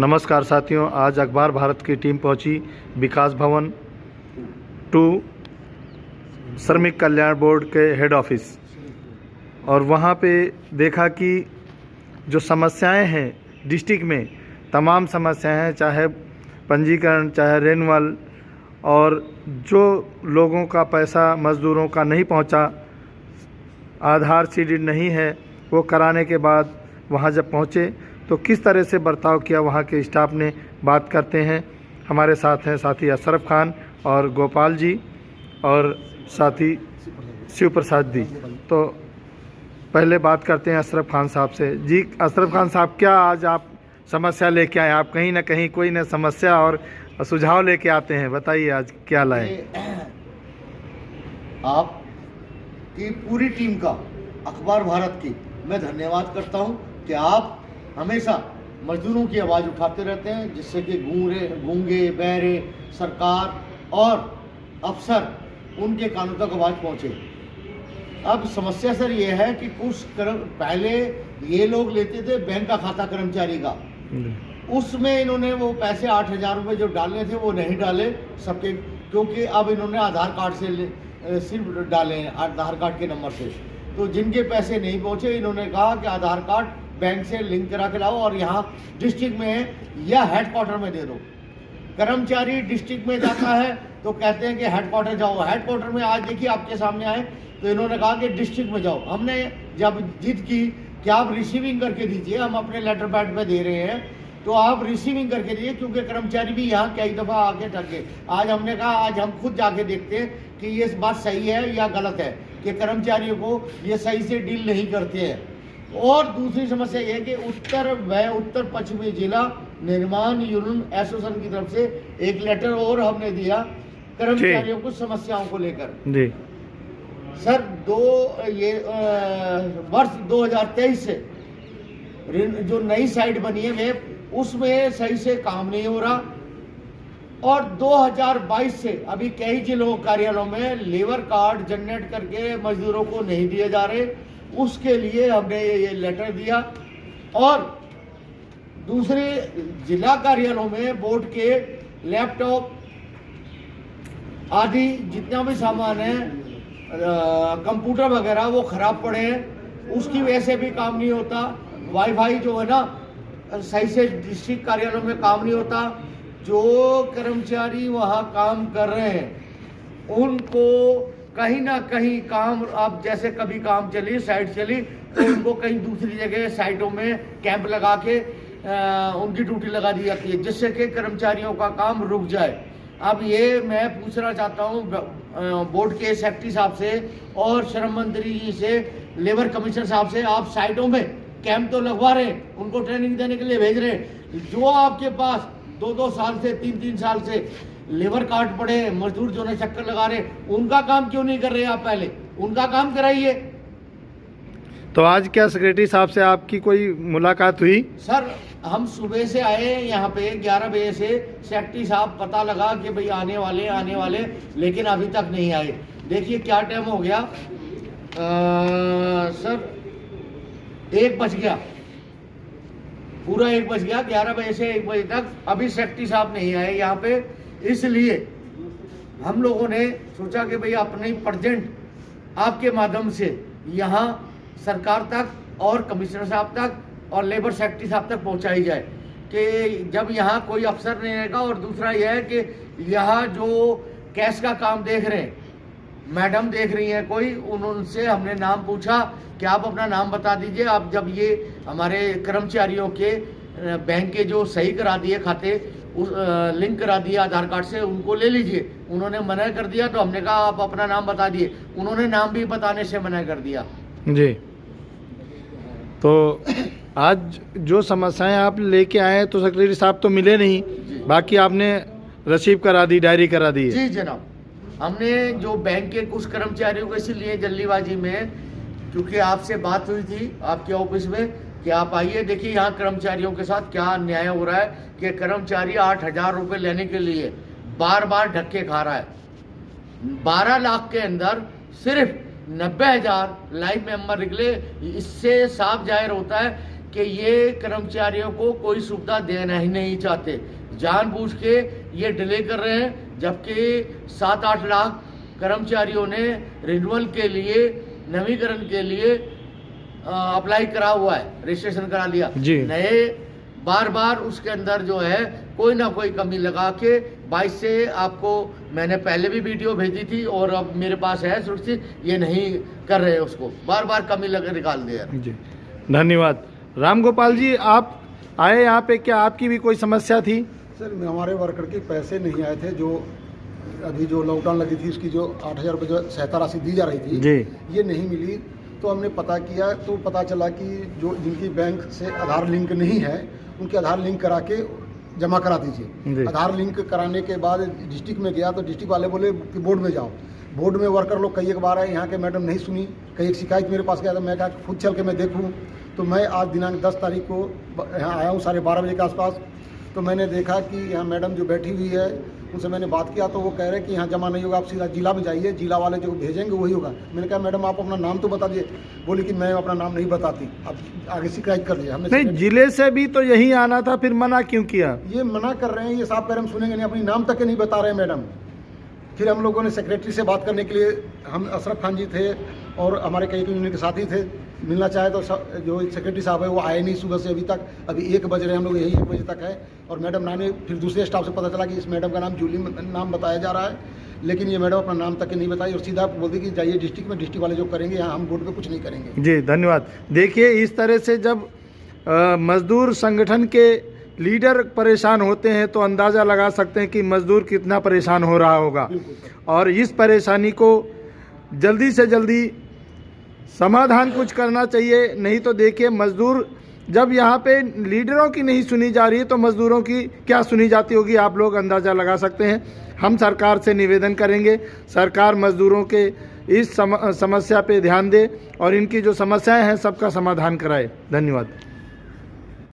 नमस्कार साथियों, आज अखबार भारत की टीम पहुंची विकास भवन 2 श्रमिक कल्याण बोर्ड के हेड ऑफिस और वहां पे देखा कि जो समस्याएं हैं डिस्ट्रिक्ट में, तमाम समस्याएं हैं, चाहे पंजीकरण, चाहे रेन्युअल, और जो लोगों का पैसा मज़दूरों का नहीं पहुंचा, आधार सीडिड नहीं है, वो कराने के बाद वहां जब पहुंचे तो किस तरह से बर्ताव किया वहाँ के स्टाफ ने, बात करते हैं। हमारे साथ हैं साथी अशरफ खान और गोपाल जी और साथी शिव प्रसाद जी। तो पहले बात करते हैं अशरफ खान साहब से। जी अशरफ खान साहब, क्या आज आप समस्या लेके आए? आप कहीं ना कहीं कोई न समस्या और सुझाव लेके आते हैं, बताइए आज क्या लाए? आप की पूरी टीम का, अखबार भारत की मैं धन्यवाद करता हूं कि आप हमेशा मजदूरों की आवाज़ उठाते रहते हैं, जिससे कि गूंगे बहरे सरकार और अफसर उनके कानों तक आवाज़ पहुंचे। अब समस्या सर ये है कि कुछ पहले ये लोग लेते थे बैंक का खाता कर्मचारी का, उसमें इन्होंने वो पैसे 8,000 रुपये जो डालने थे वो नहीं डाले सबके, क्योंकि अब इन्होंने आधार कार्ड से सिर्फ डाले हैं, आधार कार्ड के नंबर से। तो जिनके पैसे नहीं पहुंचे, इन्होंने कहा कि आधार कार्ड बैंक से लिंक करा के लाओ और यहाँ डिस्ट्रिक्ट में या हेडक्वार्टर में दे दो। कर्मचारी डिस्ट्रिक्ट में जाता है तो कहते हैं कि हेडक्वार्टर जाओ। हेडक्वार्टर में आज देखिए आपके सामने आए तो इन्होंने कहा कि डिस्ट्रिक्ट में जाओ। हमने जब जिद की कि आप रिसीविंग करके दीजिए, हम अपने लेटर पैड पे दे रहे हैं तो आप रिसीविंग करके दीजिए, क्योंकि कर्मचारी भी यहाँ कई दफ़ा आके ठग गए। आज हमने कहा आज हम खुद जाके देखते हैं कि ये बात सही है या गलत है, कि कर्मचारियों को ये सही से डील नहीं करते हैं। और दूसरी समस्या ये है कि उत्तर पश्चिमी जिला निर्माण यूनियन एसोसिएशन की तरफ से एक लेटर और हमने दिया कर्मचारियों को समस्याओं को लेकर। जी सर, वर्ष 2023 से जो नई साइट बनी है उसमें सही से काम नहीं हो रहा, और 2022 से अभी कई जिलों कार्यालयों में लेबर कार्ड जनरेट करके मजदूरों को नहीं दिए जा रहे। उसके लिए हमने ये लेटर दिया, और दूसरे जिला कार्यालयों में बोर्ड के लैपटॉप आदि जितना भी सामान है, कंप्यूटर वगैरह, वो खराब पड़े हैं, उसकी वजह से भी काम नहीं होता। वाईफाई जो है ना, सही से डिस्ट्रिक्ट कार्यालयों में काम नहीं होता। जो कर्मचारी वहाँ काम कर रहे हैं उनको कहीं ना कहीं काम, आप जैसे कभी काम चली, साइट चली, तो उनको कहीं दूसरी जगह साइटों में कैंप लगा के उनकी ड्यूटी लगा दी जाती है, जिससे कि कर्मचारियों का काम रुक जाए। अब ये मैं पूछना चाहता हूँ बोर्ड के सेक्रेटरी साहब से और श्रम मंत्री जी से, लेबर कमिश्नर साहब से, आप साइटों में कैंप तो लगवा रहे हैं, उनको ट्रेनिंग देने के लिए भेज रहे हैं। जो आपके पास 2-2 साल से 3-3 साल से लेबर कार्ड पड़े, मजदूर जो है चक्कर लगा रहे, उनका काम क्यों नहीं कर रहे आप? पहले उनका काम कराइए। तो आज क्या सेक्रेटरी साहब से आपकी कोई मुलाकात हुई? सर, हम सुबह से आए यहाँ पे 11 बजे से, सेक्रेटरी साहब पता लगा कि भाई आने वाले, लेकिन अभी तक नहीं आए। देखिए क्या टाइम हो गया सर, 1 बज गया, पूरा 1 बज गया। 11 बजे से 1 बजे तक अभी सेक्रेटरी साहब नहीं आए यहाँ पे। इसलिए हम लोगों ने सोचा कि भाई अपने प्रेजेंट आपके माध्यम से यहाँ सरकार तक और कमिश्नर साहब तक और लेबर सेक्रेटरी साहब तक पहुँचाई जाए, कि जब यहाँ कोई अफसर नहीं रहेगा। और दूसरा यह है कि यहाँ जो कैश का काम देख रहे हैं, मैडम देख रही हैं कोई, उनसे हमने नाम पूछा कि आप अपना नाम बता दीजिए। आप जब ये हमारे कर्मचारियों के बैंक के जो सही करा दिए खाते, उस लिंक करा दिया आधार कार्ड से, उनको ले लीजिए। उन्होंने मना कर दिया, तो हमने कहा आप अपना नाम बता दिए, उन्होंने नाम भी बताने से मना कर दिया। जी, तो आज जो समस्याएं आप लेके आए तो सेक्रेटरी साहब तो मिले नहीं, बाकी आपने रिसीव करा दी, डायरी करा दी? जी जनाब, हमने जो बैंक के कुछ कर्मचारियों को इसीलिए जल्दीबाजी में, क्योंकि आपसे बात हुई थी आपके ऑफिस में कि आप आइए, देखिए यहाँ कर्मचारियों के साथ क्या अन्याय हो रहा है कि कर्मचारी 8,000 रुपये लेने के लिए बार बार धक्के खा रहा है। 12 लाख के अंदर सिर्फ 90,000 लाइफ मेंबर निकले। इससे साफ जाहिर होता है कि ये कर्मचारियों को कोई सुविधा देना ही नहीं चाहते, जानबूझ के ये डिले कर रहे हैं। जबकि 7-8 लाख कर्मचारियों ने रिन्यूअल के लिए, नवीकरण के लिए अप्लाई करा हुआ है, रजिस्ट्रेशन करा लिया जी। नए बार बार उसके अंदर जो है कोई ना कोई कमी लगा के 22 से आपको मैंने पहले भी वीडियो भेजी थी और अब मेरे पास है सुरक्षित, ये नहीं कर रहे उसको, बार बार कमी लगा निकाल दिया जी। धन्यवाद। राम गोपाल जी, आप आए यहाँ पे, क्या आपकी भी कोई समस्या थी? सर हमारे वर्कर के पैसे नहीं आए थे, जो अभी जो लॉकडाउन लगी थी उसकी जो 8,000 रुपये जो सहायता राशि दी जा रही थी जी। ये नहीं मिली। तो हमने पता किया तो पता चला कि जो जिनकी बैंक से आधार लिंक नहीं है उनके आधार लिंक करा के जमा करा जी। दीजिए। आधार लिंक कराने के बाद डिस्ट्रिक्ट में गया तो डिस्ट्रिक्ट वाले बोले कि बोर्ड में जाओ। बोर्ड में वर्कर लोग कई एक बार आए, यहाँ के मैडम नहीं सुनी, कई एक शिकायत मेरे पास गया तो मैं कहा खुद चल के मैं देखूँ। तो मैं आज दिनांक 10 तारीख को यहाँ आया हूँ 12:30 बजे के आसपास। तो मैंने देखा कि यहाँ मैडम जो बैठी हुई है उनसे मैंने बात किया तो वो कह रहे हैं कि यहाँ जमा नहीं होगा, आप सीधा जिला में जाइए, जिला वाले जो भेजेंगे वही होगा। मैंने कहा मैडम आप अपना नाम तो बता दीजिए। बोली कि मैं अपना नाम नहीं बताती, आप आगे शिकायत कर दिए। हमने नहीं, जिले से भी तो यही आना था, फिर मना क्यों किया? ये मना कर रहे हैं, ये साफ कह रहे हम सुनेंगे नहीं, अपनी नाम तक के नहीं बता रहे हैं मैडम। फिर हम लोगों ने सेक्रेटरी से बात करने के लिए, हम अशरफ खान जी थे और हमारे कई यूनियन के साथी थे, मिलना चाहे तो जो सेक्रेटरी साहब है वो आए नहीं सुबह से अभी तक। अभी 1 बज रहे हैं, हम लोग यही 1 बजे तक है। और मैडम नाम, फिर दूसरे स्टाफ से पता चला कि इस मैडम का नाम जूली नाम बताया जा रहा है, लेकिन ये मैडम अपना नाम तक के नहीं बताई और सीधा बोलती कि जाइए डिस्ट्रिक्ट में, डिस्ट्रिक्ट वाले जो करेंगे, यहाँ हम बोर्ड पे कुछ नहीं करेंगे। जी, धन्यवाद। देखिए, इस तरह से जब मजदूर संगठन के लीडर परेशान होते हैं तो अंदाज़ा लगा सकते हैं कि मजदूर कितना परेशान हो रहा होगा। और इस परेशानी को जल्दी से जल्दी समाधान कुछ करना चाहिए। नहीं तो देखिए, मजदूर जब यहाँ पे लीडरों की नहीं सुनी जा रही है तो मजदूरों की क्या सुनी जाती होगी, आप लोग अंदाज़ा लगा सकते हैं। हम सरकार से निवेदन करेंगे, सरकार मजदूरों के इस समस्या पे ध्यान दे और इनकी जो समस्याएं हैं सबका समाधान कराए। धन्यवाद।